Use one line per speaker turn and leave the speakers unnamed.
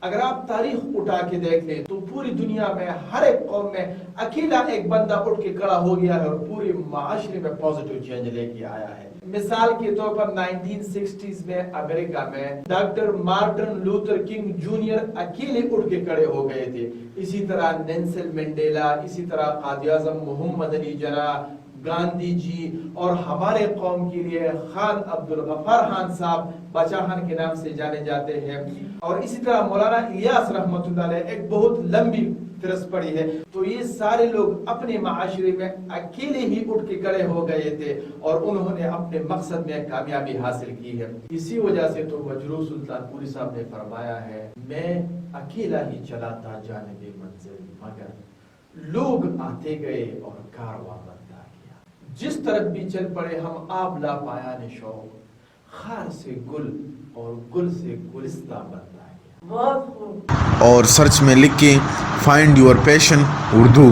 اگر آپ تاریخ اٹھا کے دیکھ لیں تو پوری دنیا میں ہر ایک قوم میں اکیلا ایک بندہ اٹھ کے کھڑا ہو گیا ہے اور پورے معاشرے میں پازیٹیو چینج لے کے آیا ہے. مثال کے طور پر 1960s میں امریکہ میں doctor Martin Luther king junior اکیلے اٹھ کے کھڑے ہو گئے تھے. اسی طرح نیلسن منڈیلا، اسی طرح قائد اعظم محمد علی جناح، گاندھی جی، اور ہمارے قوم کے لیے خان عبدالغفار خان صاحب بچہ خان کے نام سے جانے جاتے ہیں، اور اسی طرح مولانا الیاس رحمۃ اللہ علیہ، ایک بہت لمبی فہرست پڑی ہے. تو یہ سارے لوگ اپنے معاشرے میں اکیلے ہی اٹھ کے کھڑے ہو گئے تھے اور انہوں نے اپنے مقصد میں کامیابی حاصل کی ہے. اسی وجہ سے تو مجروح سلطان پوری صاحب نے فرمایا ہے، میں اکیلا ہی چلا تھا جانب منزل، مگر لوگ آتے گئے اور کارواں بنتا گیا. جس طرف بھی چل پڑے ہم آپ لا پایان شوق، خار سے گل اور گل سے گلستہ بنتا گیا.
اور سرچ میں لکھیں فائنڈ یور پیشن اردو.